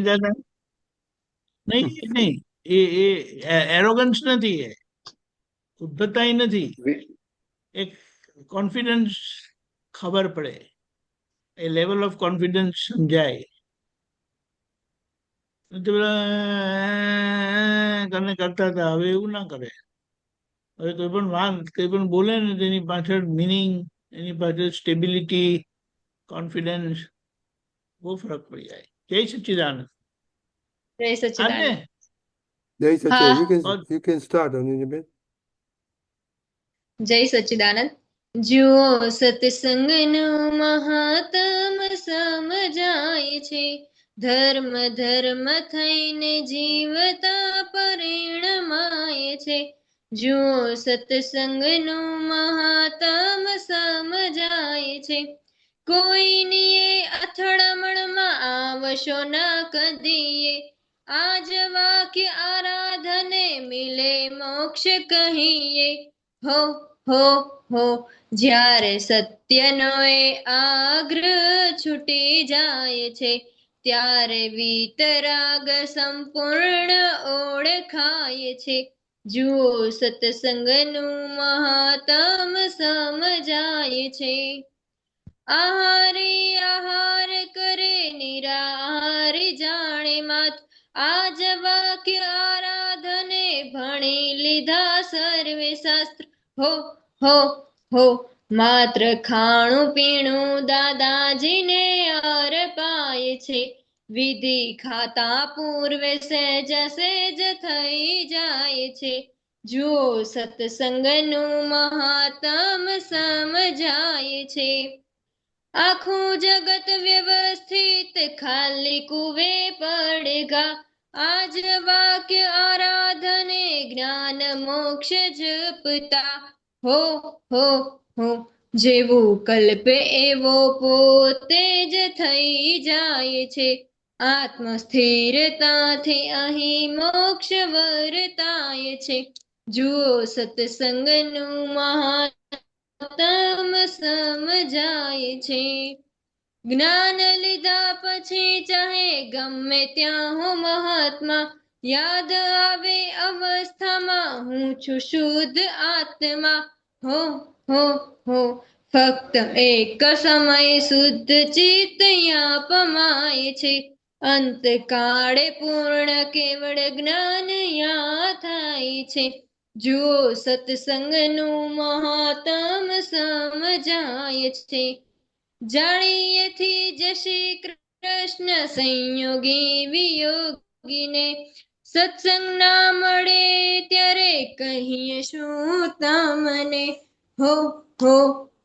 દાદા નહીં નહીં, એ એરોગન્સ નથી, એ ઉદ્ધતાઈ નથી, એક કોન્ફિડન્સ ખબર પડે, એ લેવલ ઓફ કોન્ફિડન્સ સમજાય. કરને કરતા હતા, હવે એવું ના કરે. હવે કોઈ પણ વાત કોઈ પણ બોલે ને તેની પાછળ મિનિંગ, એની પાછળ સ્ટેબિલિટી, કોન્ફિડન્સ, બહુ ફરક પડી જાય. જય સચ્ચિદાનંદ. જય સચ્ચિદાનંદ. આજે જય સચ્ચિદાનંદ. હા, You can start, Anindyaબેન. જય સચ્ચિદાનંદ. જુઓ સત્સંગનું મહાત્મ સમજાય છે, ધર્મ ધર્મ થઈને જીવતા પરિણમાય છે. જુઓ સત્સંગનું મહાત્મ સમજાય છે, કોઈની એ અથડામણમાં આવશો ના કદીએ, આજ વાક્ય આરાધને મિલે મોક્ષ કહીએ. હો હો હો, જ્યારે સત્યનો એ આગ્રહ છૂટી જાય છે, ત્યારે વીતરાગ સંપૂર્ણ ઓળખાય છે. જુઓ સત્સંગનું મહાત્મ સમજાય છે. આહારી આહાર કરે નિરાહાર જાણે માત, આજ વાક્ય આરાધને ભણી લીધા સર્વે શાસ્ત્ર. હો હો હો, માત્ર ખાણું પીણું દાદાજીને અર્પાય છે, વિધિ ખાતા પૂર્વે સહેજ સહેજ થઈ જાય છે. જુઓ સત્સંગનું મહાત્મ સમજાય છે. આખું જગત વ્યવસ્થિત ખાલી કુવે પડેગા, આજ વાક્ય આરાધને જ્ઞાન મોક્ષ જપતા. હો હો હો, જેવું કલ્પે એવો પોતે જ થઈ જાય છે, આત્મ સ્થિરતાથી અહીં મોક્ષ વર્તાય છે. જુઓ સત્સંગનું મહાત્મ સમજાય છે. જ્ઞાન લીધા પછી ચાહે ગમે ત્યાં હો મહાત્મા, યાદ આવે અવસ્થામાં હું છું શુદ્ધ આત્મા. હો હો હો, ફક્ત એક સમય શુદ્ધ ચિત્ત યા પમાય છે, અંતકાળે પૂર્ણ કેવળ જ્ઞાન યા થાય છે. જુઓ સત્સંગનું મહાત્મ સમજાય છે. જાણીએથી જય શ્રી કૃષ્ણ સંયોગી વિયોગીને, સત્સંગ ના મળે ત્યારે કહીએ શું તમને. હો હો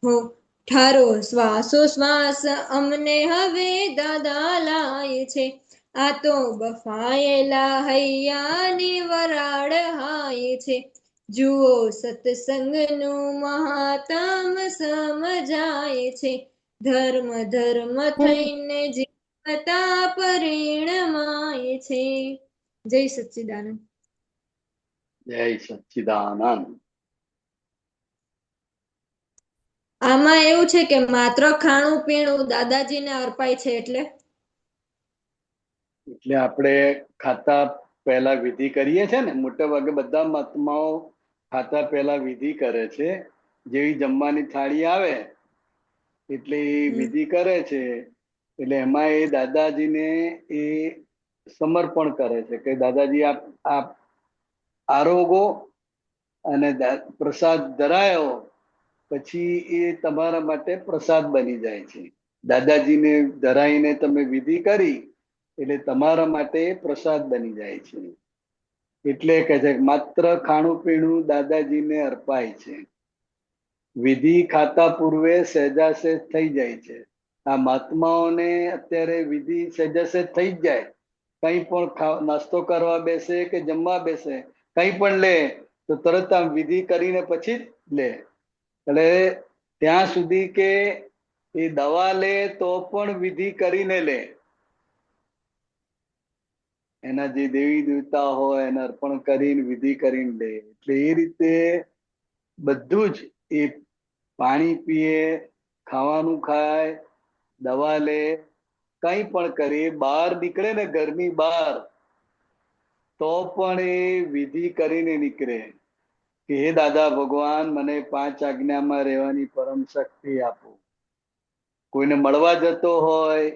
હો, ઠારો શ્વાસો શ્વાસ અમને હવે દાદા લાય છે, આ તો બફાયેલા હૈયાની વરાળ હાય છે. જુઓ સત્સંગનું મહાત્મ સમજાય છે, ધર્મ ધર્મ થઈને જીવતા પરિણમાય છે. જય સચ્ચિદાનંદ. જય સચ્ચિદાનંદ. આમાં એવું છે કે માત્ર ખાણું પીણું દાદાજીને અર્પાય છે, એટલે આપણે ખાતા પહેલા વિધિ કરીએ છે ને, મોટા ભાગે બધા મહાત્માઓ ખાતા પહેલા વિધિ કરે છે. જેવી જમવાની થાળી આવે એટલે એ વિધિ કરે છે, એટલે એમાં એ દાદાજીને એ સમર્પણ કરે છે કે દાદાજી આપ આરોગો અને પ્રસાદ ધરાયો, પછી એ તમારા માટે પ્રસાદ બની જાય છે. દાદાજીને ધરાઈને તમે વિધિ કરી એટલે તમારા માટે પ્રસાદ બની જાય છે. એટલે કહે છે માત્ર ખાણું પીણું દાદાજીને અર્પાય છે, વિધિ ખાતા પૂર્વે સહેજાસહેજ થઈ જાય છે. આ મહાત્માઓને અત્યારે વિધિ સહેજાસહેજ થઈ જ જાય, કઈ પણ નાસ્તો કરવા બેસે કે જમવા બેસે કઈ પણ લે તો તરત આમ વિધિ કરીને પછી જ લે. એટલે ત્યાં સુધી કે એ દવા લે તો પણ વિધિ કરીને લે, એના જે દેવી દેવતા હોય એને અર્પણ કરીને વિધિ કરીને લે. એટલે એ રીતે બધું જ, એ પાણી પીએ, ખાવાનું ખાય, દવા લે, કંઈ પણ કરે, બહાર નીકળે ને ઘરની બહાર, તો પણ એ વિધિ કરીને નીકળે કે હે દાદા ભગવાન, મને 5 આજ્ઞામાં રહેવાની પરમ શક્તિ આપો. કોઈને મળવા જતો હોય,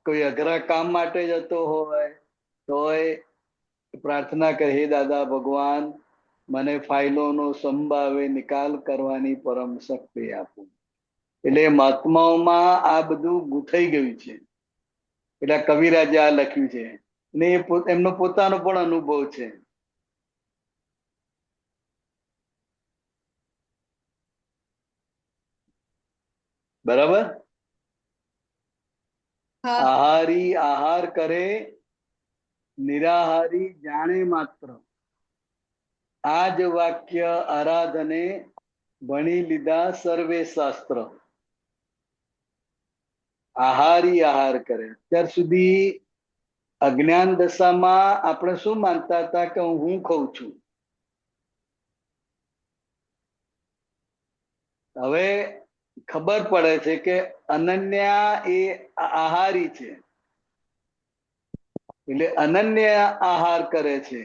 કોઈ અઘરા કામ માટે જતો હોય, તોય પ્રાર્થના કરે, હે દાદા ભગવાન, મને ફાઇલોનો સંભાવે નિકાલ કરવાની પરમ શક્તિ આપો. એટલે મહાત્માઓમાં આ બધું ગૂંથાઈ ગયું છે. એટલે કવિરાજે આ લખ્યું છે, ને એમનો પોતાનો પણ અનુભવ છે. બરાબર. હા આહારી આહાર કરે, નિરાહારી જાણે માત્ર. આ જ વાક્ય આરાધને ભણી લીધા સર્વે શાસ્ત્ર. આહારી આહાર કરે. અત્યાર સુધી અજ્ઞાન દશામાં આપણે શું માનતા હતા કે હું ખાઉં છું. હવે ખબર પડે છે કે અનન્યા એ આહારી છે, એટલે અનન્ય આહાર કરે છે.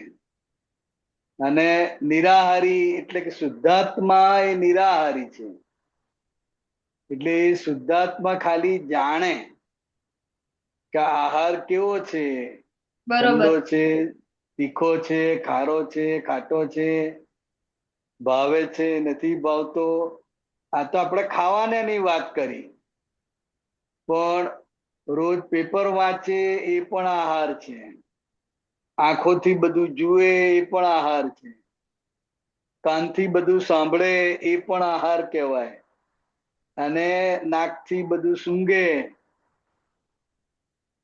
અને નિરાહારી એટલે કે શુદ્ધાત્મા એ નિરાહારી છે. એટલે એ શુદ્ધાત્મા ખાલી જાણે કે આહાર કેવો છે, બરોબર. ઠંડો છે, તીખો છે, ખારો છે, ખાટો છે, ભાવે છે, નથી ભાવતો. આ તો આપણે ખાવાનાની વાત કરી, પણ રોજ પેપર વાંચે એ પણ આહાર છે. આંખોથી બધું જુએ એ પણ આહાર છે. કાનથી બધું સાંભળે એ પણ આહાર કહેવાય. અને નાકથી બધું સૂંઘે,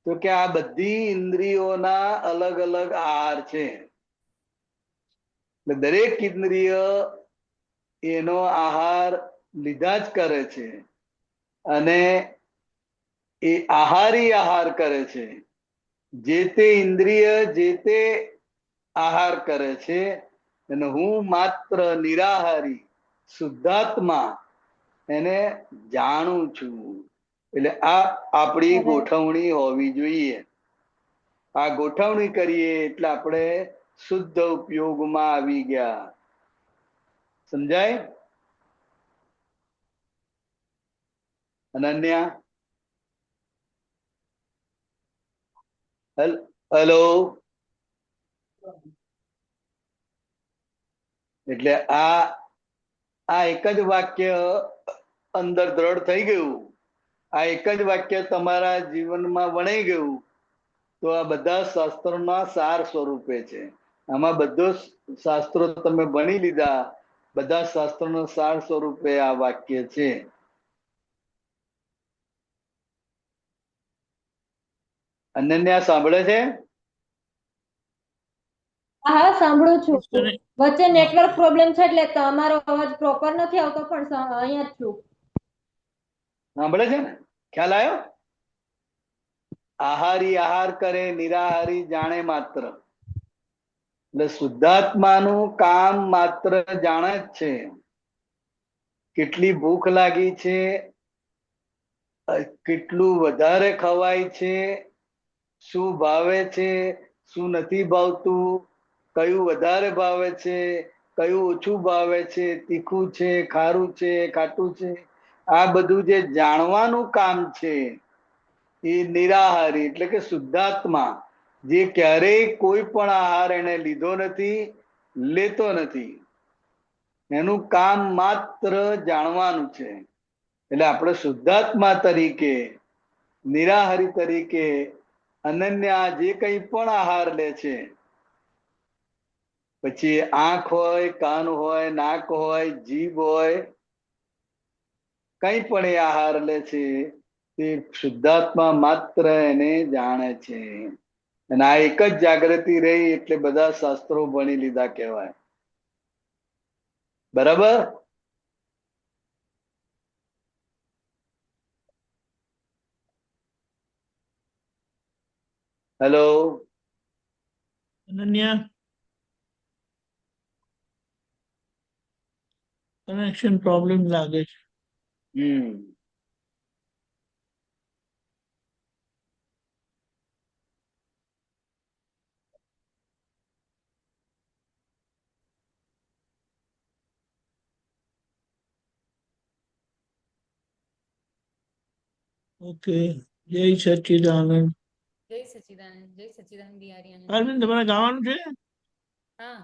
તો કે આ બધી ઇન્દ્રિયોના અલગ અલગ આહાર છે. એટલે દરેક ઇન્દ્રિય એનો આહાર લીધા જ કરે છે. અને એ આહારી આહાર કરે છે. જે તે ઇન્દ્રિય જે તે આહાર કરે છે. અને હું માત્ર નિરાહારી શુદ્ધાત્મા એને જાણું છું. એટલે આ આપણી ગોઠવણી હોવી જોઈએ. આ ગોઠવણી કરીએ એટલે આપણે શુદ્ધ ઉપયોગમાં આવી ગયા. સમજાય? અનન્યા, હેલો. એટલે આ એક જ વાક્ય અંદર દ્રઢ થઈ ગયું. આ એક જ વાક્ય તમારા જીવનમાં વણાઈ ગયું, તો આ બધા શાસ્ત્રોના સાર સ્વરૂપે છે. આમાં બધું શાસ્ત્રો તમે ભણી લીધા, બધા શાસ્ત્રોના સાર સ્વરૂપે આ વાક્ય છે. અનન્યા સાંભળે છે? હા સાંભળું છું. તને વચ્ચે નેટવર્ક પ્રોબ્લેમ છે એટલે તમારો અવાજ પ્રોપર નથી આવતો, પણ અહીંયા જ છું. સાંભળે છે ને? ખ્યાલ આવ્યો? આહારી આહાર કરે, નિરાહારી જાણે માત્ર. એટલે શુદ્ધાત્માનું કામ માત્ર જાણે જ છે. કેટલી ભૂખ લાગી છે, કેટલું વધારે ખવાય છે, શું ભાવે છે, શું નથી ભાવતું, કયું વધારે ભાવે છે, કયું ઓછું ભાવે છે, તીખું છે, ખારું છે, ખાટું છે, આ બધું જે જાણવાનું કામ છે એ નિરાહારી એટલે કે શુદ્ધાત્મા, જે ક્યારેય કોઈ પણ આહાર એને લીધો નથી, લેતો નથી. એનું કામ માત્ર જાણવાનું છે. એટલે આપણે શુદ્ધાત્મા તરીકે, નિરાહારી તરીકે અનન્યા જે કંઈ પણ આહાર લે છે, પછી આંખ હોય, કાન હોય, નાક હોય, જીભ હોય, કંઈ પણ એ આહાર લે છે, તે શુદ્ધાત્મા માત્ર એને જાણે છે. અને આ એક જ જાગૃતિ રહી એટલે બધા શાસ્ત્રો ભણી લીધા કહેવાય. બરાબર? હેલો. અનન્યા, કનેક્શન પ્રોબ્લેમ લાગે છે. ઓકે, જય સચ્ચિદાનંદ. જય સચ્ચિદાનંદ બિહારી આનંદ. અરવિંદ, તમારે ગાવાનું છે? હા